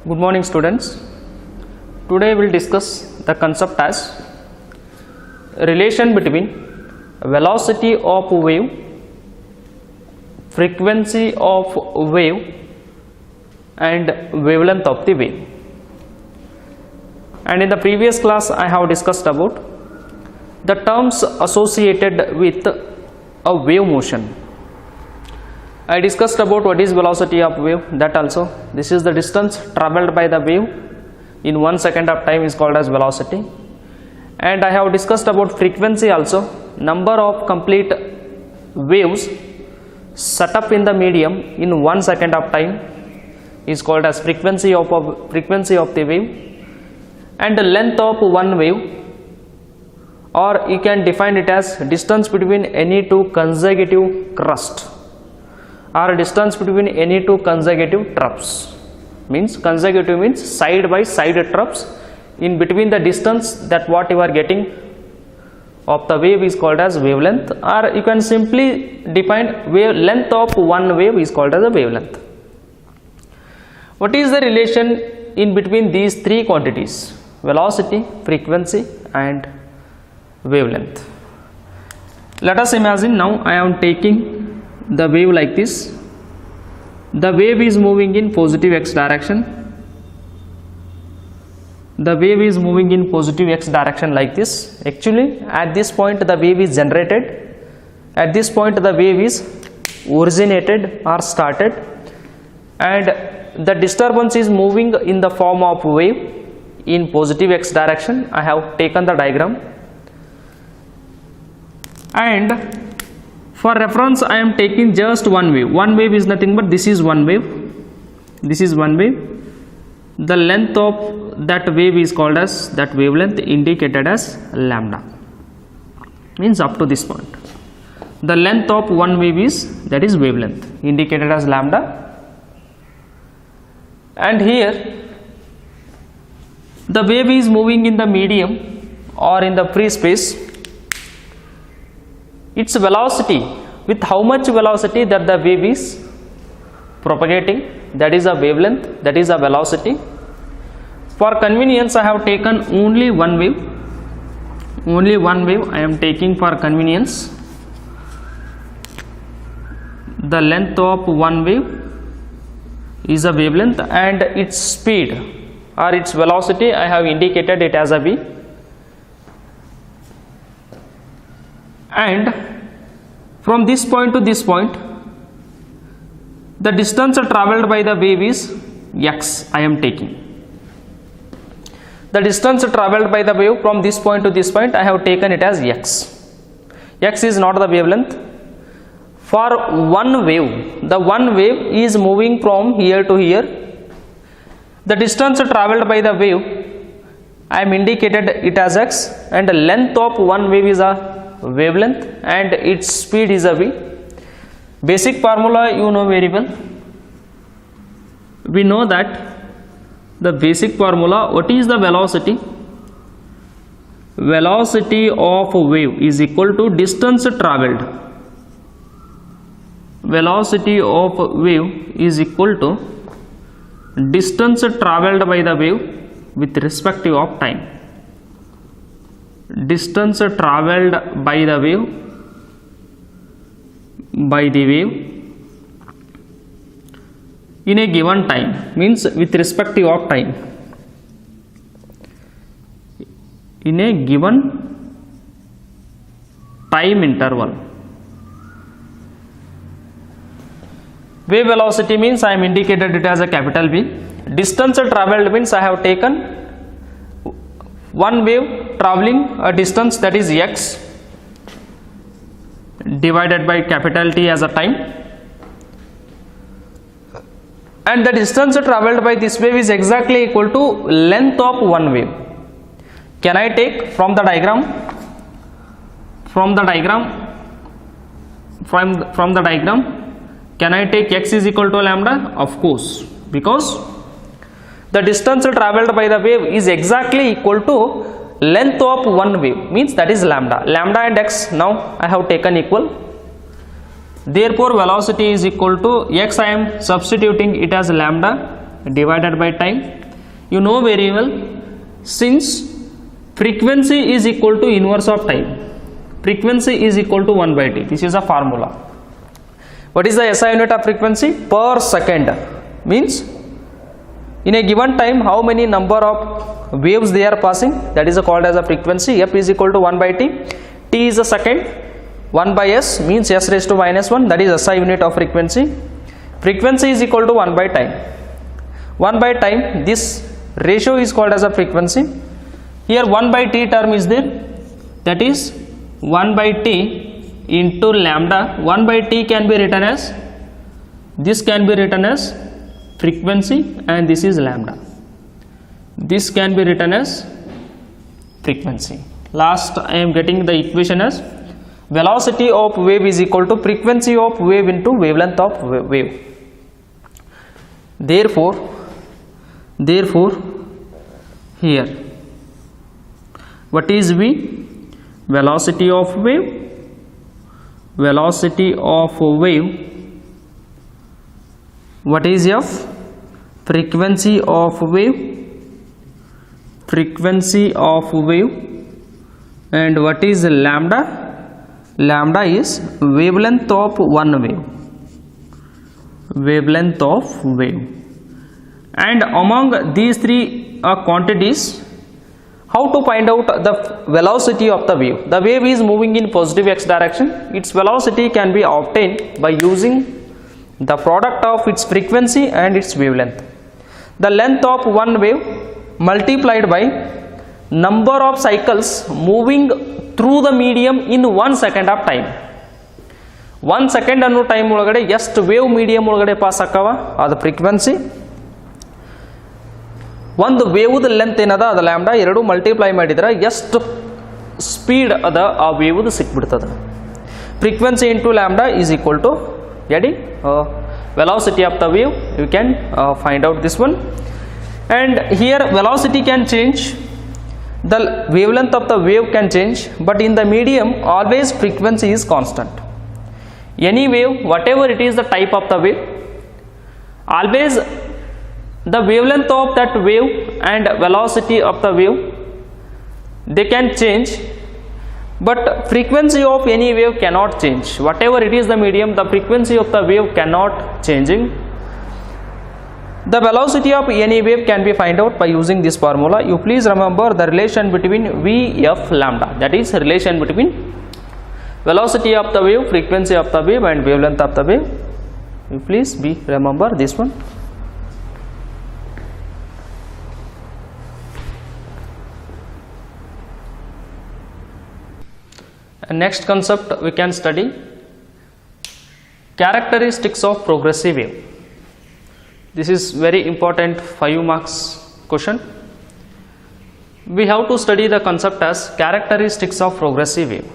Good morning students. Today we will discuss the concept as relation between velocity of wave, frequency of wave and wavelength of the wave. And in the previous class I have discussed about the terms associated with a wave motion. I discussed about what is velocity of wave, that also this is the distance travelled by the wave in 1 second of time is called as velocity. And I have discussed about frequency also, number of complete waves set up in the medium in 1 second of time is called as frequency of the wave. And the length of one wave, or you can define it as distance between any two consecutive crusts or distance between any two consecutive troughs. Means consecutive means side by side troughs. In between the distance that what you are getting of the wave is called as wavelength, or you can simply define length of one wave is called as a wavelength. What is the relation in between these three quantities? Velocity, frequency and wavelength. Let us imagine now I am taking the wave like this. The wave is moving in positive x direction. The wave is moving in positive x direction like this. Actually at this point the wave is generated. At this point the wave is originated or started, and the disturbance is moving in the form of wave in positive x direction. I have taken the diagram, and for reference I am taking just one wave. One wave is nothing but this is one wave. This is one wave. The length of that wave is called as that wavelength, indicated as lambda. Means up to this point. The length of one wave is, that is wavelength, indicated as lambda. And here the wave is moving in the medium or in the free space. Its velocity, with how much velocity that the wave is propagating, that is a wavelength, that is a velocity. For convenience I have taken only one wave. Only one wave I am taking for convenience. The length of one wave is a wavelength, and its speed or its velocity I have indicated it as a v. And from this point to this point the distance travelled by the wave is x. I am taking the distance travelled by the wave from this point to this point, I have taken it as x. X is not the wavelength. For one wave, the one wave is moving from here to here. The distance travelled by the wave I am indicated it as x, and the length of one wave is a wavelength and its speed is a v. Basic formula you know very well. We know that the basic formula, what is the velocity? Velocity of a wave is equal to distance travelled. Velocity of a wave is equal to distance travelled by the wave with respect of time. Distance travelled by the wave in a given time, means with respect of time, in a given time interval. Wave velocity means I am indicated it as a capital V. Distance travelled means I have taken one wave travelling a distance, that is x, divided by capital T as a time, and the distance travelled by this wave is exactly equal to length of one wave. Can I take from the diagram? From the diagram, can I take x is equal to lambda? Of course, because the distance travelled by the wave is exactly equal to length of one wave, means that is lambda. Lambda and x now I have taken equal. Therefore velocity is equal to x, I am substituting it as lambda, divided by time. You know very well, since frequency is equal to inverse of time, frequency is equal to 1 by t. This is a formula. What is the SI unit of frequency? Per second. Means in a given time how many number of waves they are passing, that is called as a frequency. F is equal to 1 by t. T is a second. 1 by s means s raised to minus 1, that is SI unit of frequency. Frequency is equal to 1 by time. 1 by time, this ratio is called as a frequency. Here 1 by t term is there, that is 1 by t into lambda. 1 by t can be written as, this can be written as frequency and this is lambda. This can be written as frequency. Last I am getting the equation as velocity of wave is equal to frequency of wave into wavelength of wave. Therefore here what is V? Velocity of wave. Velocity of wave. What is F? Frequency of wave. Frequency of wave. And what is lambda? Lambda is wavelength of one wave. Wavelength of wave. And among these three quantities, how to find out the velocity of the wave? The wave is moving in positive x direction. Its velocity can be obtained by using the product of its frequency and its wavelength. The length of one wave multiplied by number of cycles moving through the medium in 1 second of time. 1 second ಅನ್ನೋ time ಒಳಗಡೆ ಎಷ್ಟು wave medium ಒಳಗಡೆ pass ಆಕವ ಅದು frequency. ಒಂದು ವೇವ್ದ length ಏನದ ಅದು lambda, ಎರಡು multiply ಮಾಡಿದ್ರೆ ಎಷ್ಟು ಸ್ಪೀಡ್ ಅದ ಆ ವೇವ್ದ ಸಿಕ್ಬಿಡ್ತದೆ. Frequency into lambda is equal to ಎಡಿ velocity of the wave. You can find out this one. And here velocity can change, the wavelength of the wave can change, but in the medium always frequency is constant. Any wave, whatever it is the type of the wave, always the wavelength of that wave and velocity of the wave, they can change, but frequency of any wave cannot change. Whatever it is the medium, the frequency of the wave cannot changing. The velocity of any wave can be find out by using this formula. You please remember the relation between V F lambda, that is relation between velocity of the wave, frequency of the wave and wavelength of the wave. You please remember this one. And next concept we can study characteristics of progressive wave. This is very important 5 marks question. We have to study the concept as characteristics of progressive wave.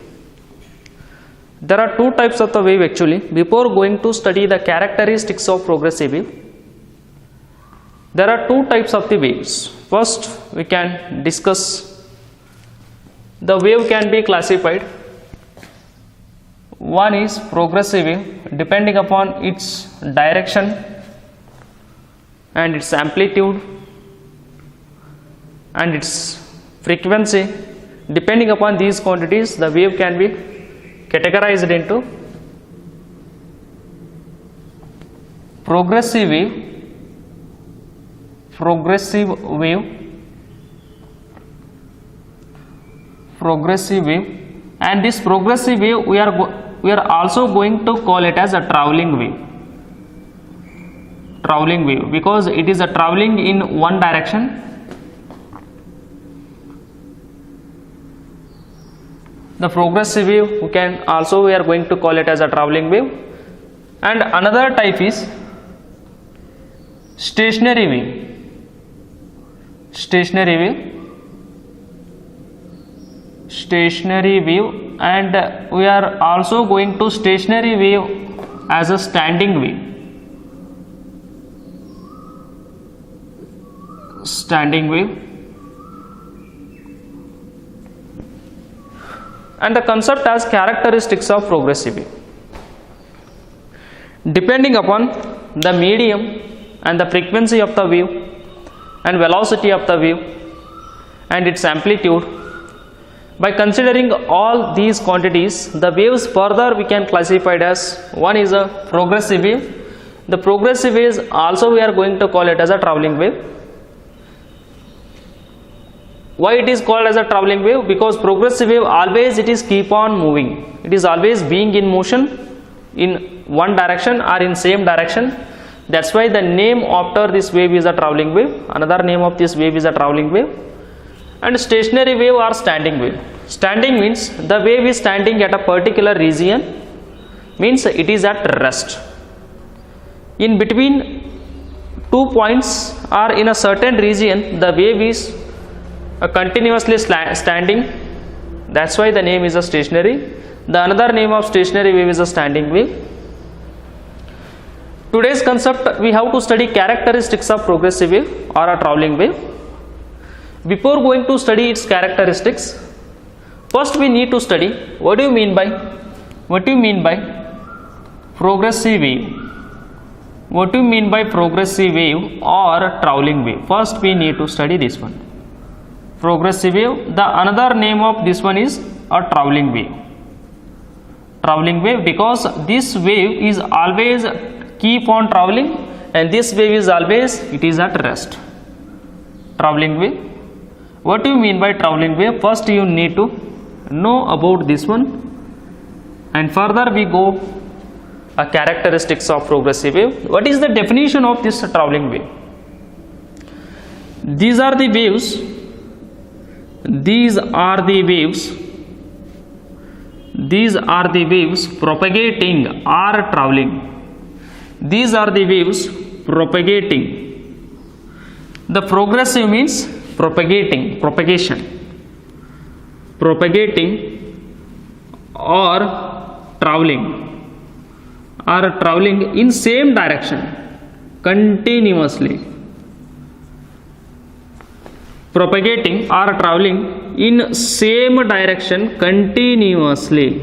There are two types of the wave actually. Before going to study the characteristics of progressive wave, there are two types of the waves. First we can discuss the wave can be classified. One is progressive wave, depending upon its direction and its amplitude and its frequency. Depending upon these quantities, the wave can be categorized into progressive wave, progressive wave, progressive wave, and this progressive wave we are also going to call it as a traveling wave. Traveling wave, because it is a traveling in one direction. The progressive wave we are going to call it as a traveling wave. And another type is stationary wave. Stationary wave, stationary wave, and we are also going to stationary wave as a standing wave. Standing wave. And the concept as characteristics of progressive wave. Depending upon the medium and the frequency of the wave and velocity of the wave and its amplitude. By considering all these quantities, the waves further we can classify it as, one is a progressive wave. The progressive waves also we are going to call it as a travelling wave. Why it is called as a travelling wave? Because progressive wave always it is keep on moving. It is always being in motion in one direction or in same direction. That's why the name after this wave is a travelling wave. Another name of this wave is a travelling wave. And stationary wave or standing wave. Standing means the wave is standing at a particular region, means it is at rest. In between 2 points or in a certain region, the wave is continuously standing. That's why the name is a stationary. The another name of stationary wave is a standing wave. Today's concept, we have to study characteristics of progressive wave or a travelling wave. Before going to study its characteristics, first we need to study what do you mean by progressive wave. What do you mean by progressive wave or travelling wave? First we need to study this one. Progressive wave, the another name of this one is a travelling wave. Travelling wave because this wave is always keep on travelling and this wave is always it is at rest. Travelling wave. What do you mean by travelling wave? First you need to know about this one and further we go a characteristics of progressive wave. What is the definition of this travelling wave? These are the waves propagating or travelling. These are the waves propagating. The progressive means propagating or travelling in same direction continuously. Propagating or travelling in same direction continuously.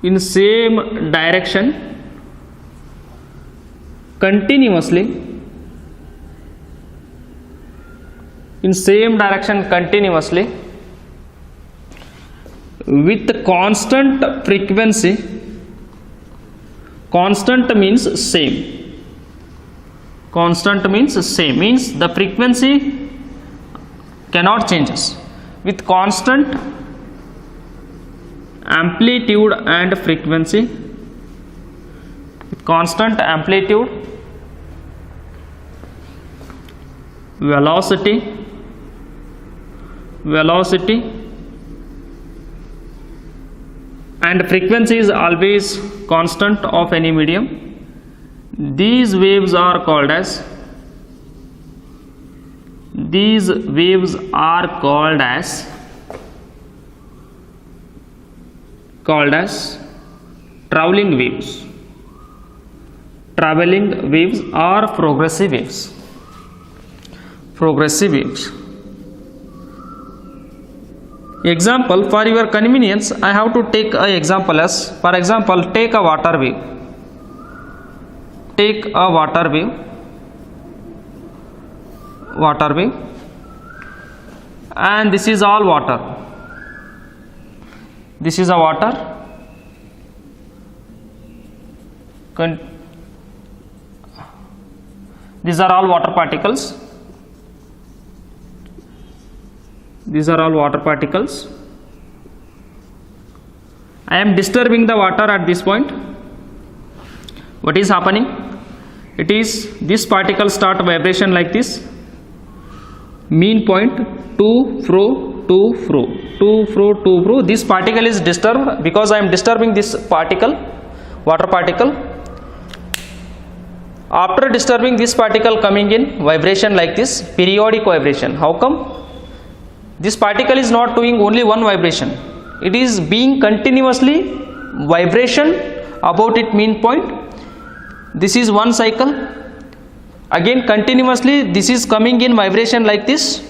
In same direction continuously. In same direction continuously with constant frequency. Constant means same. Constant means same, means the frequency cannot changes. With constant amplitude and frequency. Constant amplitude, velocity and frequency is always constant of any medium. These waves are called as travelling waves. Travelling waves or progressive waves. Progressive waves. Example, for your convenience, I have to take an example as, for example, take a water wave. Take a water wave. And this is all water. This is a water. These are all water particles. These are all water particles. I am disturbing the water at this point. What is happening? It is this particle start vibration like this. Mean point to fro. This particle is disturbed because I am disturbing this particle, water particle. After disturbing this particle coming in vibration like this, periodic vibration. How come? This particle is not doing only one vibration. It is being continuously vibration about its mean point. This is one cycle. Again continuously this is coming in vibration like this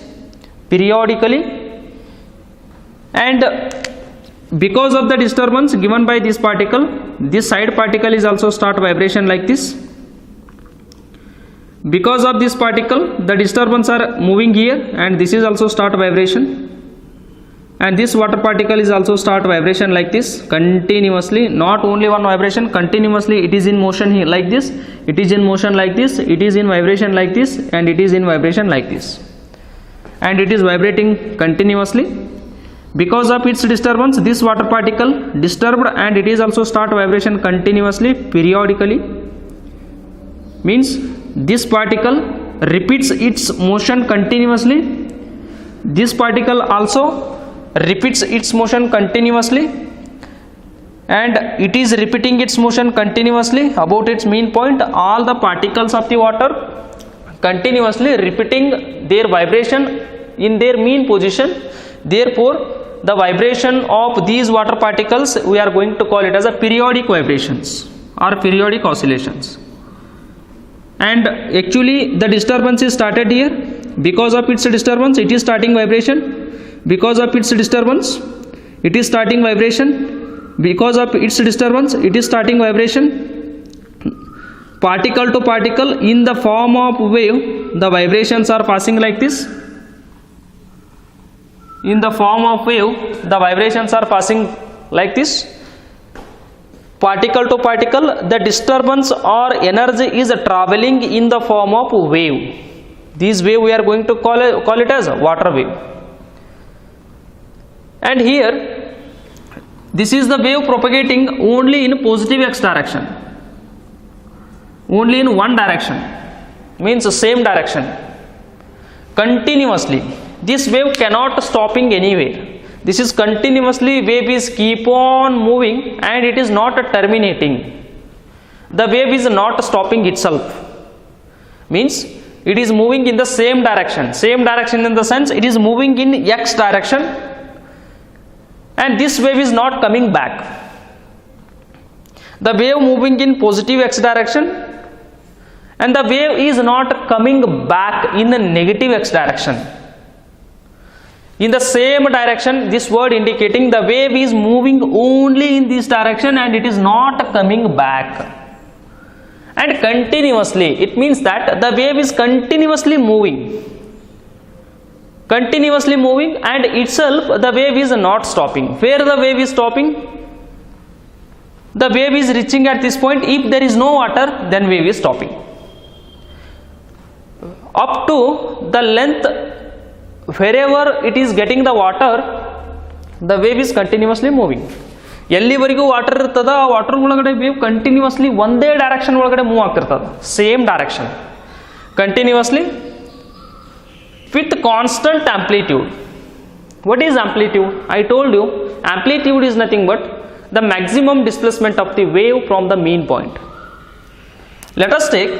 periodically, and because of the disturbance given by this particle, this side particle is also start vibration like this. Because of this particle, the disturbance are moving here, and this is also start vibration, and this water particle is also start vibration like this continuously. Not only one vibration, continuously it is in motion here like this, it is in motion like this, it is in vibration like this, and it is in vibration like this, and it is vibrating continuously. Because of its disturbance, this water particle disturbed, and it is also start vibration continuously, periodically. Means this particle repeats its motion continuously. This particle also repeats its motion continuously, and it is repeating its motion continuously about its mean point. All the particles of the water continuously repeating their vibration in their mean position. Therefore, the vibration of these water particles, we are going to call it as a periodic vibrations or periodic oscillations. And actually the disturbance is started here. Because of its disturbance, it is starting vibration. Because of its disturbance, it is starting vibration. Because of its disturbance, it is starting vibration. Particle to particle in the form of wave, the vibrations are passing like this. In the form of wave, the vibrations are passing like this. Particle to particle, the disturbance or energy is traveling in the form of wave. This wave we are going to call it as water wave. And here, this is the wave propagating only in positive x direction, only in one direction, means the same direction, continuously. This wave cannot stopping anywhere. This is continuously, wave is keep on moving, and it is not terminating. The wave is not stopping itself. Means it is moving in the same direction. Same direction in the sense it is moving in x direction, and this wave is not coming back. The wave moving in positive x direction, and the wave is not coming back in the negative x direction. In the same direction, this word indicating the wave is moving only in this direction, and it is not coming back. And continuously, it means that the wave is continuously moving. Continuously moving, and itself the wave is not stopping. Where the wave is stopping? The wave is reaching at this point. If there is no water, then wave is stopping. Up to the length, wherever it is getting the water, the wave is continuously moving. ಎಲ್ಲಿವರೆಗೂ water ಇರ್ತದ ಆ water ಒಳಗಡೆ wave continuously ಒಂದೇ direction ಒಳಗಡೆ move ಆಗ್ತಿರ್ತದೆ, same direction continuously with constant amplitude. What is amplitude? I told you amplitude is nothing but the maximum displacement of the wave from the mean point. Let us take,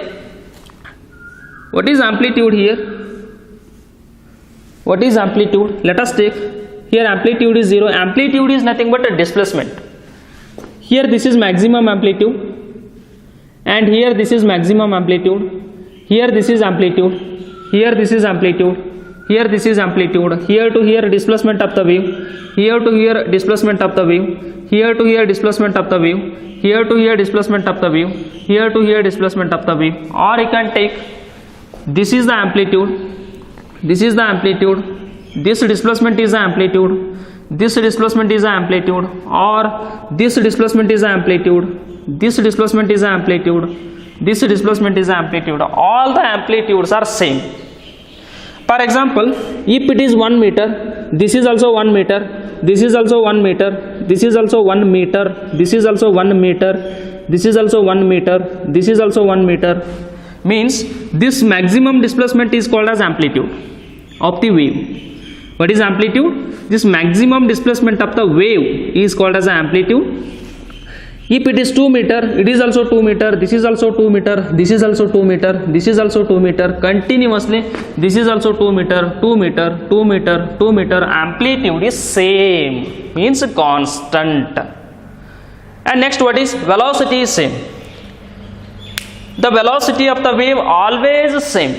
what is amplitude here? What is amplitude? Let us take, here amplitude is 0. Amplitude is nothing but a displacement. Here this is maximum amplitude, and here this is maximum amplitude. Here this is amplitude. Here this is amplitude. Here this is amplitude. Here to here displacement of the wave. Here to here displacement of the wave. Here to here displacement of the wave. Here to here displacement of the wave. Here to here displacement of the wave. Or you can take, this is the amplitude. This is the amplitude. This displacement is the amplitude. This displacement is the amplitude. Or this displacement is the amplitude. This displacement is the amplitude. This displacement is the amplitude. All the amplitudes are same. For example, if it is 1 meter, this is also 1 meter, this is also 1 meter, this is also 1 meter, this is also 1 meter, this is also 1 meter, this is also 1 meter, means this maximum displacement is called as amplitude of the wave. What is amplitude? This maximum displacement of the wave is called as amplitude. If it is 2 meter, it is also 2 meter, this is also 2 meter, this is also 2 meter, this is also 2 meter, continuously this is also 2 meter, 2 meter, 2 meter, 2 meter, amplitude is same, means constant. And next, what is velocity? Is same. The velocity of the wave always same.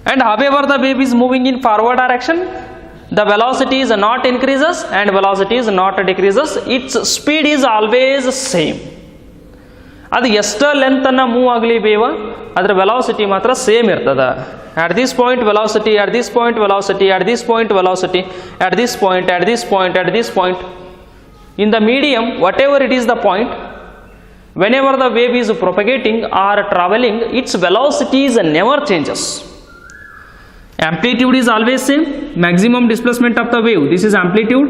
And however the wave is moving in forward direction, the velocity is not increases and velocity is not decreases, its speed is always same. ಅದು ಎಷ್ಟು length ಅನ್ನ move ಆಗಲಿ ಬೇವ ಅದರ velocity ಮಾತ್ರ same ಇರ್ತದ. at this point velocity, at this point velocity, at this point velocity, at this point, at this point, at this point, in the medium whatever it is the point, whenever the wave is propagating or traveling, its velocity is never changes. Amplitude is always same, maximum displacement of the wave, this is amplitude,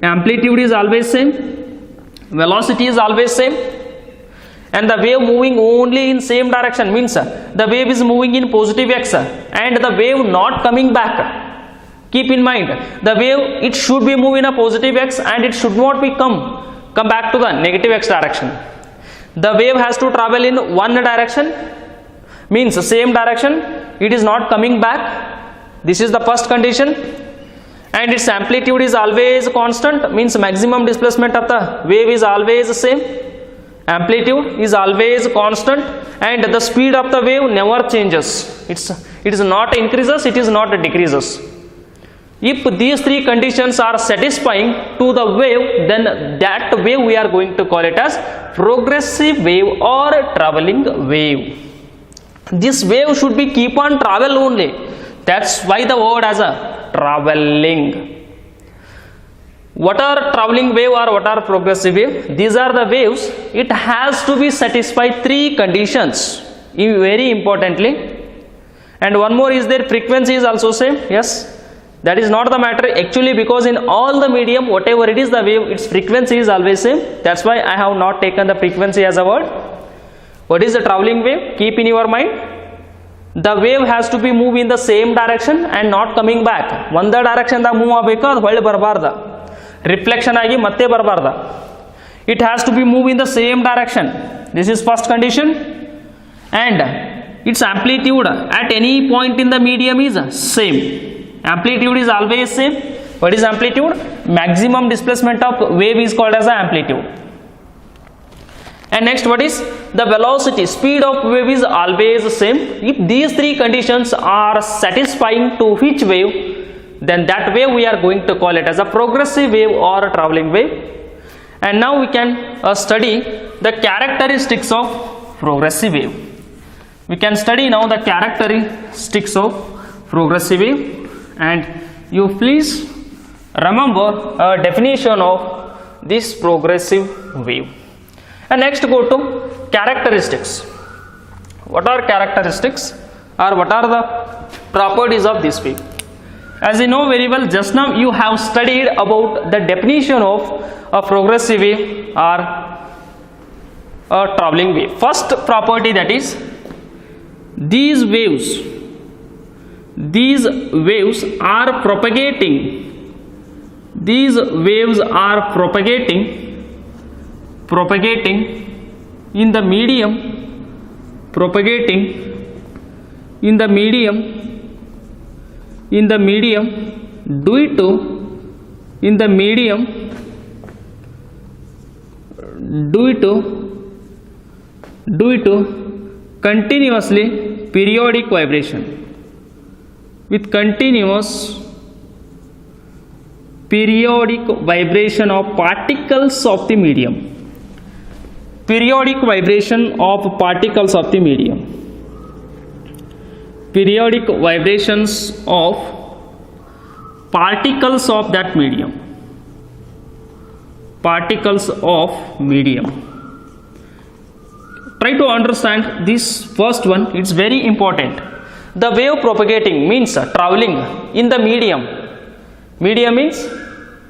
amplitude is always same, velocity is always same, and the wave moving only in same direction means the wave is moving in positive x and the wave not coming back. Keep in mind, the wave, it should be moving in a positive x and it should not be come back to the negative x direction. The wave has to travel in one direction, means same direction, it is not coming back. This is the first condition. And its amplitude is always constant, means maximum displacement of the wave is always same, amplitude is always constant, and the speed of the wave never changes. It is not increases, it is not decreases. If these three conditions are satisfying to the wave, then that wave we are going to call it as progressive wave or traveling wave. This wave should be keep on travel only. That's why the word as a traveling. What are traveling wave or what are progressive wave? These are the waves. It has to be satisfied three conditions very importantly, and one more is their frequency is also same. Yes, that is not the matter actually, because in all the medium whatever it is the wave, its frequency is always same. That's why I have not taken the frequency as a word. What is the traveling wave? Keep in your mind, the wave has to be move in the same direction and not coming back. ಒಂದೇ direction ದಾಗ move ಆಗಬೇಕು, ಅದು ಹೊಳ್ಳಿ ಬರಬಾರ್ದ, reflection ಆಗಿ ಮತ್ತೆ ಬರಬಾರ್ದ. It has to be move in the same direction. This is first condition. And its amplitude at any point in the medium is same. Amplitude is always same. What is amplitude? Maximum displacement of wave is called as amplitude. And next, what is the velocity? Speed of wave is always same. If these three conditions are satisfying to which wave, then that wave we are going to call it as a progressive wave or a traveling wave. And now we can study the characteristics of progressive wave. We can study now the characteristics of progressive wave, and you please remember a definition of this progressive wave. And next go to characteristics. What are characteristics or what are the properties of this wave? As you know very well, just now you have studied about the definition of a progressive wave or a traveling wave. First property, that is these waves are propagating. These waves are propagating in the medium, propagating in the medium due to continuously periodic vibration, with continuous periodic vibration of particles of the medium. Periodic vibration of particles of the medium. Periodic vibrations of particles of that medium. Particles of medium. Try to understand this first one, it's very important. The wave propagating means traveling in the medium. Medium means,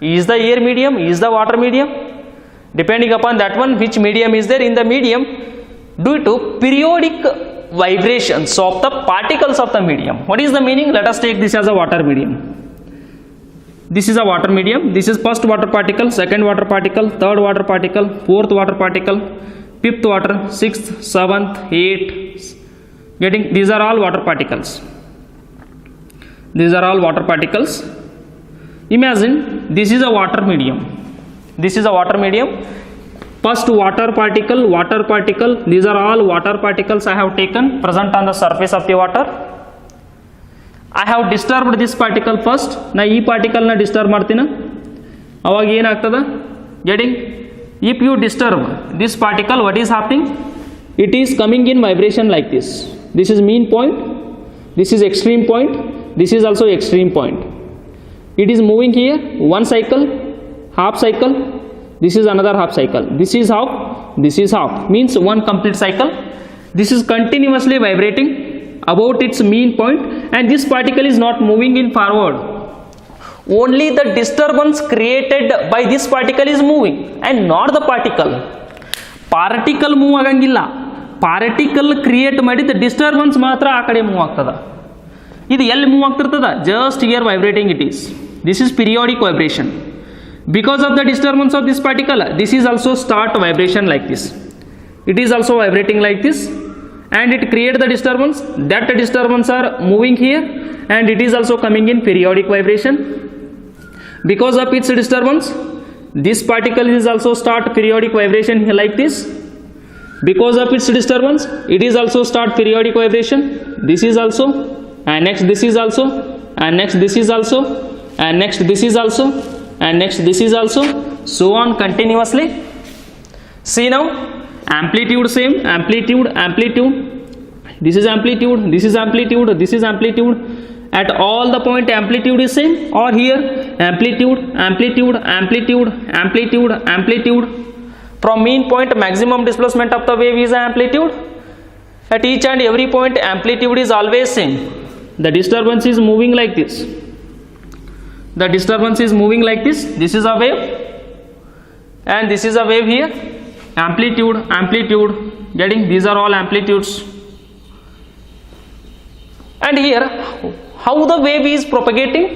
is the air medium, is the water medium? Depending upon that one, which medium is there in the medium, due to periodic vibrations of the particles of the medium. What is the meaning? Let us take this as a water medium. This is a water medium. This is first water particle, second water particle, third water particle, fourth water particle, fifth water, sixth, seventh, eighth. Getting? These are all water particles. These are all water particles. Imagine this is a water medium. This is a water medium. First water particle, these are all water particles I have taken present on the surface of the water. I have disturbed this particle first. ನಾ ಈ ಪಾರ್ಟಿಕಲ್ನ disturb ಮಾಡ್ತೀನಿ. ಅವಾಗ ಏನಾಗ್ತದೆ? Getting if you disturb this particle, what is happening? It is coming in vibration like this. This is mean point, this is extreme point, this is also extreme point. It is moving here, one cycle, half cycle, this is another half cycle, this is half, this is half, means one complete cycle. This is continuously vibrating about its mean point, and this particle is not moving in forward. Only the disturbance created by this particle is moving and not the particle. Particle move agangilla. Particle create ಮಾಡಿದ disturbance ಮಾತ್ರ ಆ ಕಡೆ move ಆಗ್ತದ. ಇದು ಎಲ್ಲಿ move ಆಗ್ತಿರ್ತದ? Just here vibrating it is. This is periodic vibration. Because of the disturbance of this particle, this is also start vibration like this. It is also vibrating like this and it create the disturbance. That disturbance are moving here and it is also coming in periodic vibration. Because of its disturbance, this particle is also start periodic vibration here like this. Because of its disturbance, it is also start periodic vibration. This is also, and next this is also, and next this is also, and next this is also, and next this is also, so on continuously. See now, amplitude same, amplitude, amplitude. This is amplitude, this is amplitude, this is amplitude. At all the point amplitude is same, or here amplitude, amplitude, amplitude, amplitude, amplitude. From mean point, maximum displacement of the wave is amplitude. At each and every point amplitude is always same. The disturbance is moving like this. The disturbance is moving like this. This is a wave and this is a wave here. Amplitude, amplitude, getting, these are all amplitudes. And here how the wave is propagating?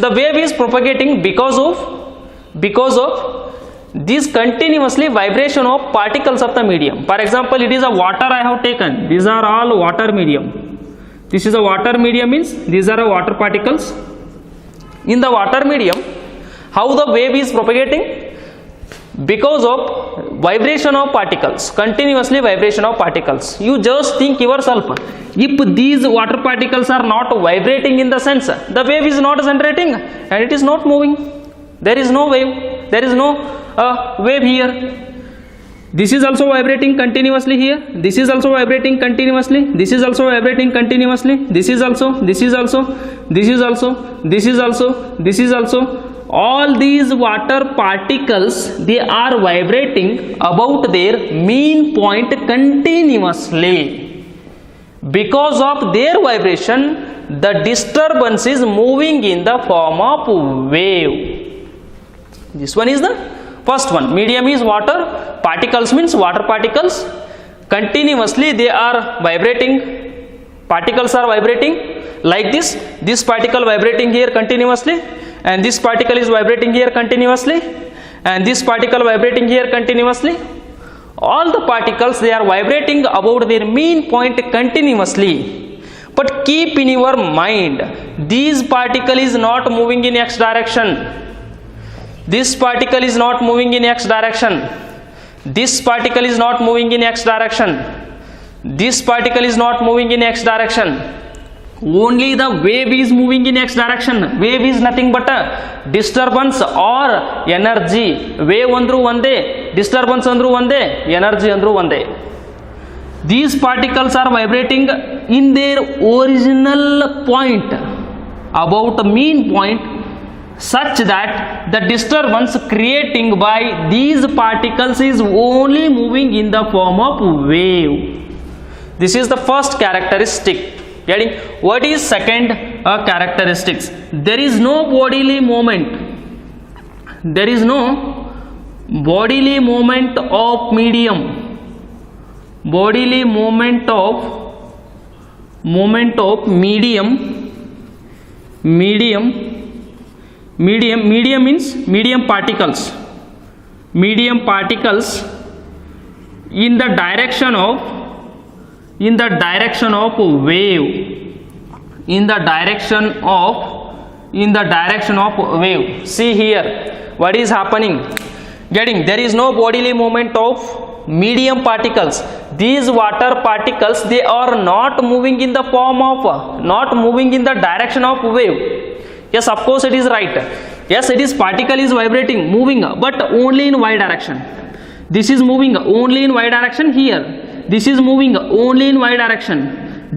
The wave is propagating because of this continuously vibration of particles of the medium. For example, it is a water I have taken. These are all water medium. This is a water medium, means these are water particles. In the water medium, how the wave is propagating? Because of vibration of particles, continuously vibration of particles. You just think yourself, if these water particles are not vibrating in the sense, the wave is not generating and it is not moving. There is no wave, there is no wave here. This is also vibrating continuously here, this is also vibrating continuously, this is also vibrating continuously, this is also, this is also, this is also, this is also, this is also. All these water particles, they are vibrating about their mean point continuously. Because of their vibration, the disturbance is moving in the form of wave. This one is the first one. Medium is water, particles means water particles. Continuously they are vibrating, particles are vibrating like this. This particle vibrating here continuously, and this particle is vibrating here continuously, and this particle vibrating here continuously. All the particles, they are vibrating about their mean point continuously. But keep in your mind, this particle is not moving in x direction. This particle is not moving in x direction. This particle is not moving in x direction. This particle is not moving in x direction. Only the wave is moving in x direction. Wave is nothing but a disturbance or energy. Wave andru onde, disturbance andru onde, energy andru onde. These particles are vibrating in their original point about the mean point, such that the disturbance creating by these particles is only moving in the form of wave. This is the first characteristic. Getting? What is second characteristics? There is no bodily movement. There is no bodily movement of medium. Bodily movement of medium. Medium means medium particles. Medium particles in the direction of wave. In the direction of wave. See here what is happening. Getting? There is no bodily movement of medium particles. these water particles, they are not moving in the form of, not moving in the direction of wave. Yes, of course it is right. Yes, it is particle is vibrating, moving, but only in y direction. This is moving only in y direction here. This is moving only in y direction.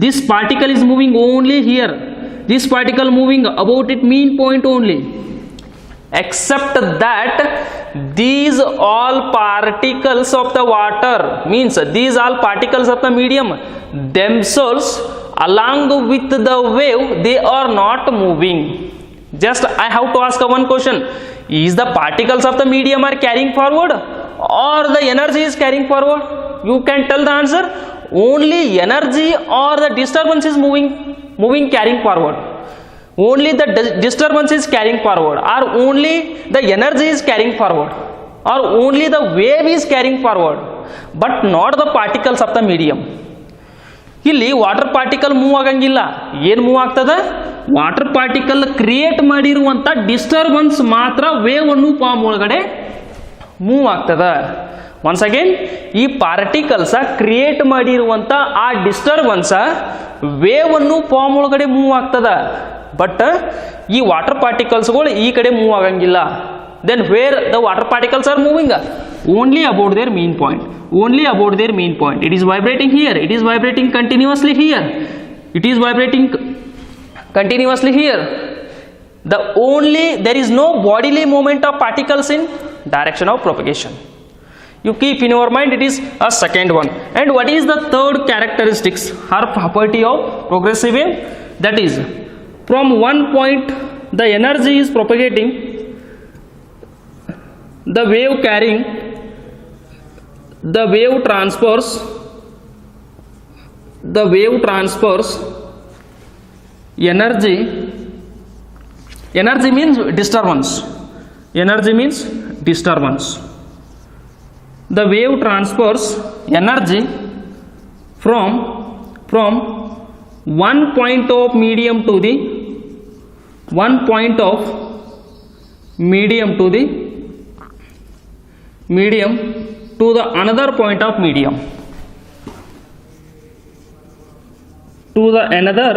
This particle is moving only here. This particle moving about its mean point only. Except that these all particles of the water, means these all particles of the medium themselves along with the wave, they are not moving. Just I have to ask one question: is the particles of the medium are carrying forward or the energy is carrying forward? You can tell the answer. Only energy or the disturbance is moving carrying forward. Only the disturbance is carrying forward, or only the energy is carrying forward, or only the wave is carrying forward, but not the particles of the medium. ಇಲ್ಲಿ water particle move ಆಗಂಗಿಲ್ಲ. ಏನು move ಆಗ್ತದ? Water particle create ಮಾಡಿರುವಂಥ disturbance ಮಾತ್ರ wave ಅನ್ನು form ಒಳಗಡೆ move ಆಗ್ತದ. Once again, ಈ ಪಾರ್ಟಿಕಲ್ಸ ಕ್ರಿಯೇಟ್ ಮಾಡಿರುವಂಥ ಆ ಡಿಸ್ಟರ್ಬೆನ್ಸ್ ವೇವ್ ಅನ್ನು ಫಾರ್ಮ್ ಒಳಗಡೆ ಮೂವ್ ಆಗ್ತದ. ಬಟ್ ಈ ವಾಟರ್ ಪಾರ್ಟಿಕಲ್ಸ್ಗಳು ಈ ಕಡೆ ಮೂವ್ ಆಗಂಗಿಲ್ಲ. then where the water particles are moving? Only about their mean point. Only about their mean point. It is vibrating here. It is vibrating continuously here. It is vibrating continuously here. There is no bodily movement of particles in direction of propagation. You keep in your mind, it is a second one. And what is the third characteristics or property of progressive wave? That is, from one point the energy is propagating, the wave carrying, the wave transfers energy. Energy means disturbance. Energy means disturbance. The wave transfers energy from one point of medium to the another point of medium, to the another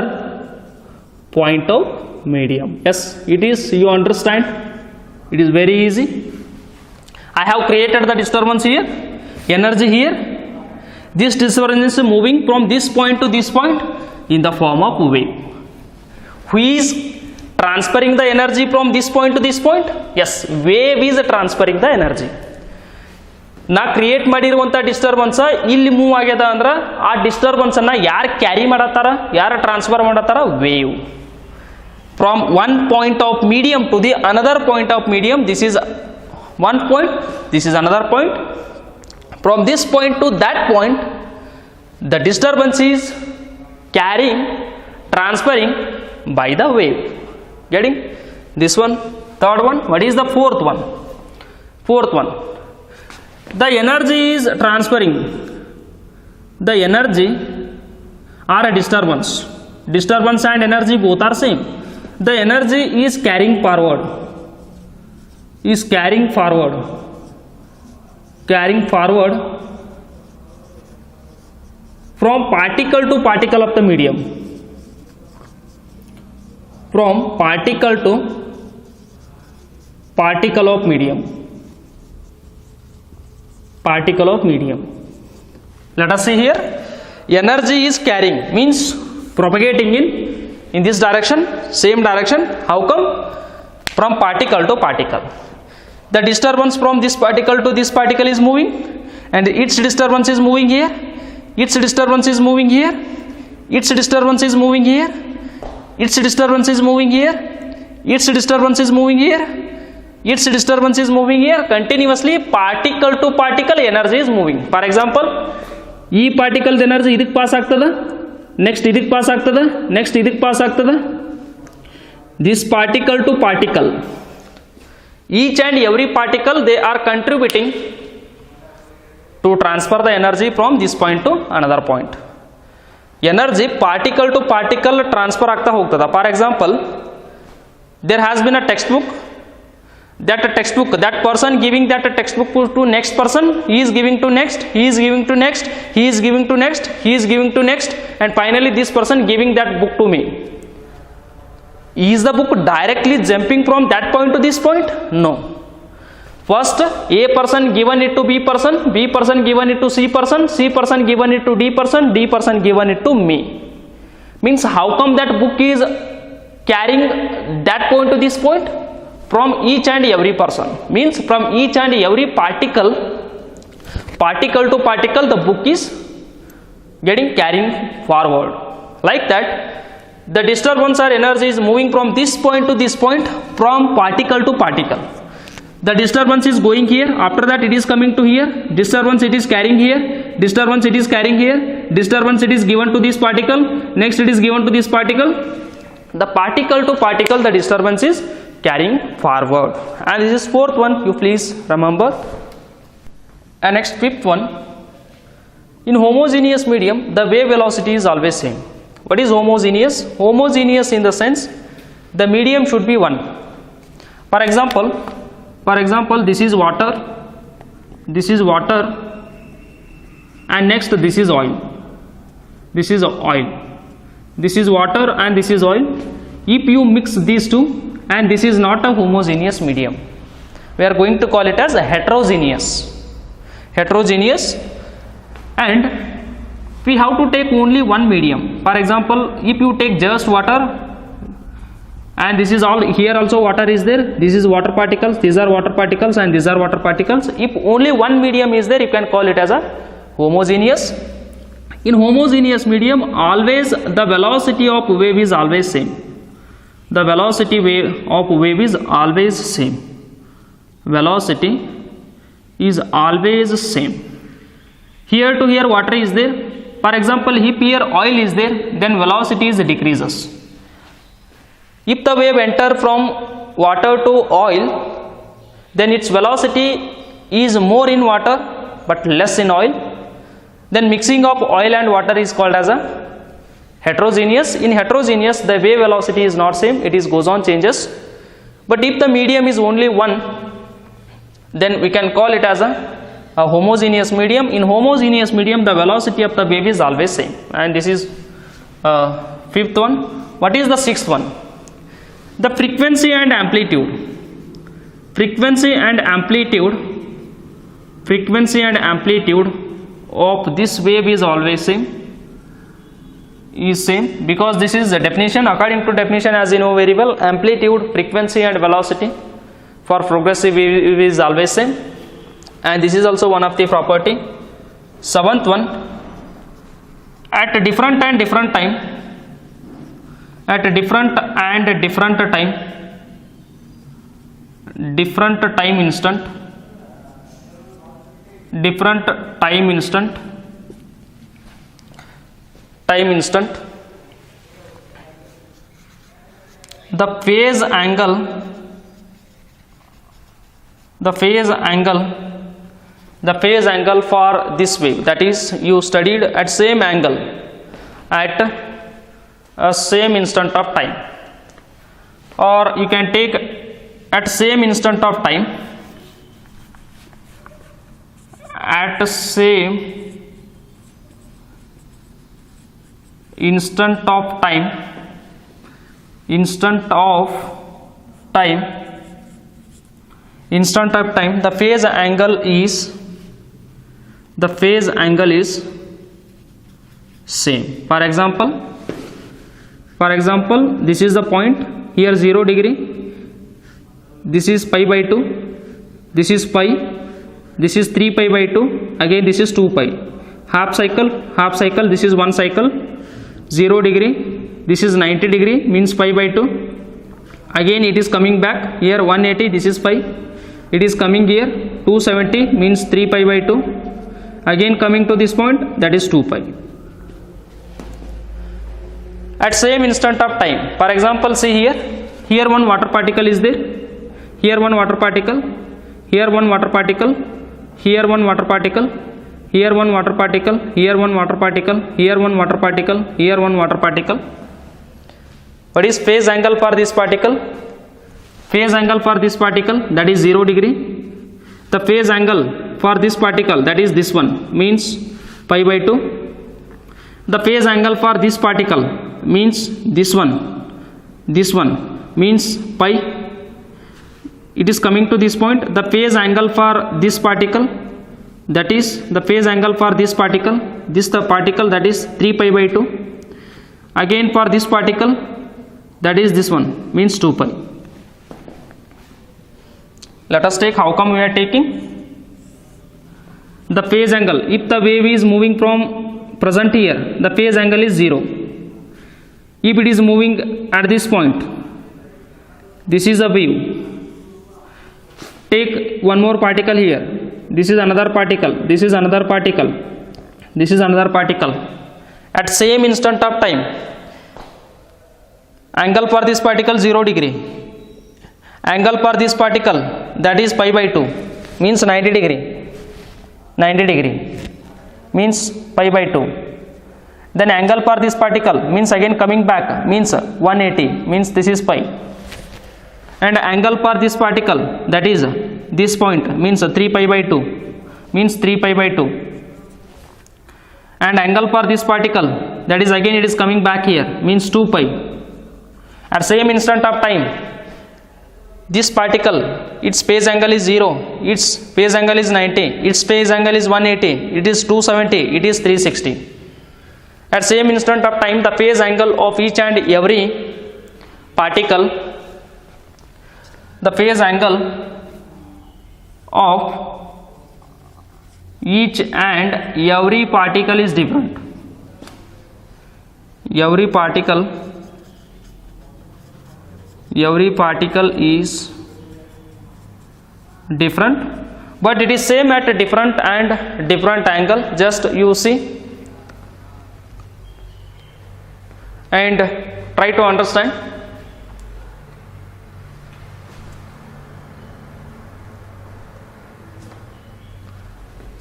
point of medium. Yes, it is, you understand, it is very easy. I have created the disturbance here, energy here. This disturbance is moving from this point to this point in the form of wave. Who is transferring the energy from this point to this point? Yes, wave is transferring the energy. ನಾ create ಮಾಡಿರುವಂಥ disturbance ಇಲ್ಲಿ move ಆಗ್ಯದ ಅಂದ್ರೆ ಆ ಡಿಸ್ಟರ್ಬೆನ್ಸನ್ನು ಯಾರು carry ಮಾಡತ್ತಾರ, ಯಾರು ಟ್ರಾನ್ಸ್ಫರ್ ಮಾಡತ್ತಾರ? Wave. From one point of medium to the another point of medium. This is one point, this is another point. From this point to that point, the disturbance is carrying, transferring by the wave. Getting this one? Third one. What is the fourth one? Fourth one, the energy is transferring. The energy or a disturbance and energy both are same. The energy is carrying forward, from particle to particle of the medium, from particle to particle of medium. Let us see here. Energy is carrying means propagating in this direction, same direction. How come? From particle to particle. The disturbance from this particle to this particle is moving, and its disturbance is moving here, its disturbance is moving here, its disturbance is moving here, its disturbance is moving here, its disturbance is moving here, its disturbance is moving here. Continuously particle to particle energy is moving. For example, ಈ particle energy ಇದಕ್ಕೆ pass ಆಗ್ತದ, next ಇದಕ್ಕೆ pass ಆಗ್ತದ, next ಇದಕ್ಕೆ pass ಆಗ್ತದ. This particle to particle, each and every particle, they are contributing to transfer the energy from this point to another point. Energy particle to particle transfer ಆಗ್ತಾ ಹೋಗ್ತದ. For example, there has been a textbook that textbook, that person giving that textbook to next person, he is giving to next, he is giving to next, he is giving to next, he is giving to next, and finally this person giving that book to me. Is the book directly jumping from that point to this point? No. First A person given it to B person, B person given it to C person, C person given it to D person, D person given it to me. Means how come that book is carrying that point to this point? From each and every person, means from each and every particle to particle, the book is getting carrying forward. Like that, the disturbance or energy is moving from this point to this point, from particle to particle. The disturbance is going here, after that it is coming to here, disturbance it is carrying here, disturbance it is carrying here, disturbance it is given to this particle, next it is given to this particle. The particle to particle, the disturbance is carrying forward. And this is fourth one, you please remember. And next fifth one, in homogeneous medium the wave velocity is always same. What is homogeneous? Homogeneous in the sense the medium should be one. For example, this is water, and next this is oil, this is oil, this is water and this is oil. If you mix these two, and this is not a homogeneous medium, we are going to call it as a heterogeneous. And we have to take only one medium. For example, if you take just water, and this is all, here also water is there, this is water particles, these are water particles, and these are water particles. If only one medium is there, you can call it as a homogeneous. In homogeneous medium, always the velocity of wave is always same. The velocity of wave is always same. Velocity is always same. Here to here water is there. For example, if here oil is there, then velocity is decreases. If the wave enter from water to oil, then its velocity is more in water but less in oil. Then mixing of oil and water is called as a heterogeneous. In heterogeneous, the wave velocity is not same, it is goes on changes. But if the medium is only one, then we can call it as a homogeneous medium. In homogeneous medium, the velocity of the wave is always same. And this is fifth one. What is the sixth one? The frequency and amplitude. Frequency and amplitude of this wave is always same. Because this is the definition. According to definition, as you know very well, amplitude, frequency and velocity for progressive wave is always same. And this is also one of the property. Seventh one, at different and different time, different time instant, the phase angle for this wave, that is, you studied at same angle at a same instant of time, or you can take at same instant of time, at same instant of time, the phase angle is same. For example, this is the point, here 0 degree, this is pi by 2, this is pi, this is 3 pi by 2, again this is 2 pi. Half cycle, this is 1 cycle. 0 degree, this is 90 degree, means pi by 2. Again it is coming back, here 180, this is pi. It is coming here 270, means 3 pi by 2. Again coming to this point, that is 2 pi. At same instant of time. For example, see here one water particle is there, here one water particle, here one water particle, here one water particle, here one water particle, here one water particle, here one water particle, here one water particle. What is phase angle for this particle? phase angle for this particle, that is 0 degree. The phase angle for this particle, that is this one, means pi by 2. The phase angle for this particle means this one means pi. It is coming to this point. The phase angle for this particle, that is the phase angle for this particle, the particle, that is 3 pi by 2. Again for this particle, that is this one, means 2 pi. Let us take, how come we are taking the phase angle? If the wave is moving from present here, the phase angle is 0. If it is moving at this point, this is a wave. Take one more particle here. This is another particle. This is another particle. This is another particle. At same instant of time, angle for this particle 0 degree. Angle for this particle, that is pi by 2, means 90 degree. 90 degree means pi by 2. Then angle for this particle means again coming back, means 180, means this is pi. And angle for this particle, that is this point, means 3 pi by 2, means 3 pi by 2. And angle for this particle, that is again it is coming back here, means 2 pi. At same instant of time, this particle, its phase angle is 0, its phase angle is 90, its phase angle is 180, it is 270, it is 360. At same instant of time, the phase angle of each and every particle, the phase angle of each and every particle is different. Every particle is different, but it is same at a different angle. Just you see and try to understand.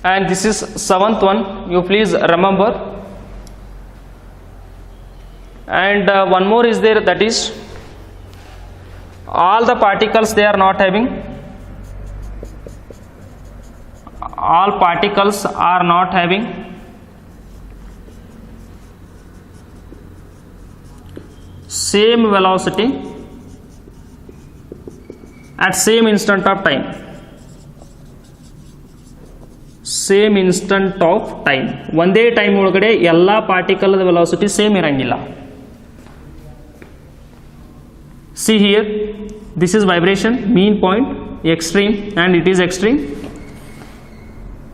And this is 7th one, you please remember. And one more is there, that is all the particles, they are not having, all particles are not having same velocity at same instant of time. Same instant of time. ಒಂದೇ time ಒಳಗಡೆ ಎಲ್ಲ particle velocity same ಇರಂಗಿಲ್ಲ. See here, this is vibration, mean point, extreme, and it is extreme.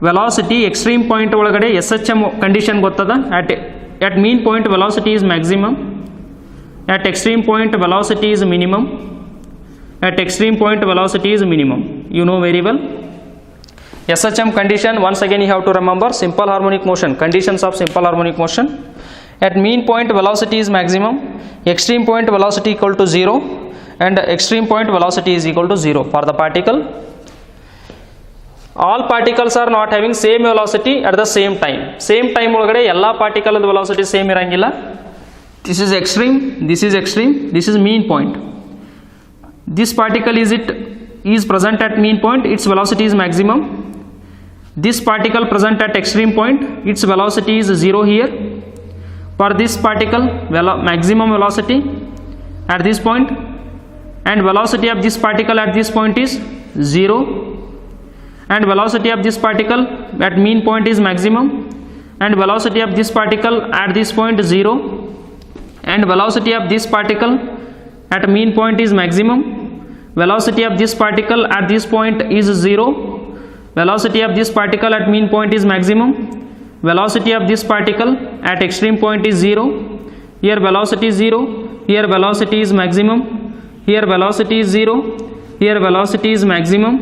Velocity extreme point ಒಳಗಡೆ SHM condition ಗೊತ್ತದ. at mean point velocity is maximum, at extreme point velocity is minimum, at extreme point velocity is minimum. You know very well. SHM condition, once again you have to remember, simple harmonic motion, conditions of simple harmonic motion. At mean point velocity is maximum, extreme point velocity equal to 0, and extreme point velocity is equal to 0 for the particle. All particles are not having same velocity at the same time. Same time ಒಳಗಡೆ ಎಲ್ಲ particle velocity same ಇರಂಗಿಲ್ಲ. This is extreme, this is extreme, this is mean point. This particle is present at mean point, its velocity is maximum. This particle present at extreme point, its velocity is 0 here. For this particle, maximum velocity at this point, and velocity of this particle at this point is 0, and velocity of this particle at mean point is maximum, and velocity of this particle at this point 0, and velocity of this particle at mean point is maximum, velocity of this particle at this point is 0, velocity of this particle at mean point is maximum, velocity of this particle at extreme point is 0. Here velocity is 0, here velocity is maximum, here velocity is 0, here velocity is maximum,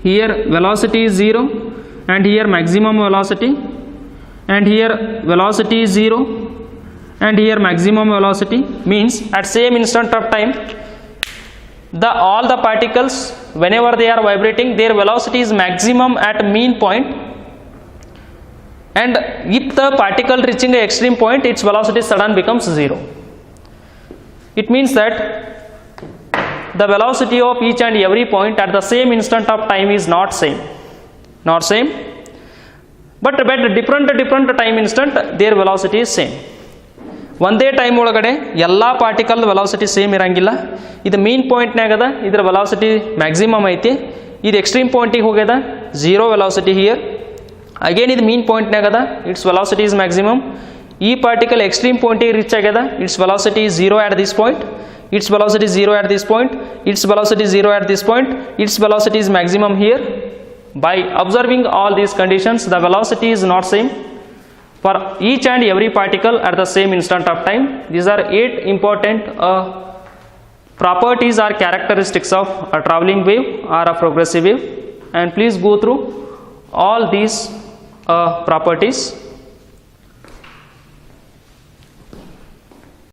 here velocity is 0, and here maximum velocity, and here velocity is 0, and here maximum velocity. Means at same instant of time, all the particles, whenever they are vibrating, their velocity is maximum at mean point, and if the particle reaching the extreme point, its velocity sudden becomes 0. It means that the velocity of each and every point at the same instant of time is not same, but different time instant their velocity is same. ಒಂದೇ time ಒಳಗಡೆ ಎಲ್ಲ particle velocity same ಇರಂಗಿಲ್ಲ. ಇದು mean ಪಾಯಿಂಟ್ನಾಗ ಅದ, ಇದರ velocity maximum ಐತಿ. ಇದು ಎಕ್ಸ್ಟ್ರೀಮ್ ಪಾಯಿಂಟಿಗೆ ಹೋಗ್ಯದ, ಝೀರೋ ವೆಲಾಸಿಟಿ ಹಿಯರ್. ಅಗೇನ್ ಇದು ಮೀನ್ ಪಾಯಿಂಟ್ನಾಗ ಅದ, ಇಟ್ಸ್ ವೆಲಾಸಿಟಿ ಇಸ್ ಮ್ಯಾಕ್ಸಿಮಮ್. ಈ ಪಾರ್ಟಿಕಲ್ ಎಕ್ಸ್ಟ್ರೀಮ್ ಪಾಯಿಂಟಿಗೆ ರೀಚ್ ಆಗ್ಯದ, it's velocity is zero at this point, it's velocity zero at this point, it's velocity zero at this point, it's velocity is maximum here. By observing all these conditions, the velocity is not same for each and every particle at the same instant of time. These are 8 important properties or characteristics of a travelling wave or a progressive wave, and please go through all these properties.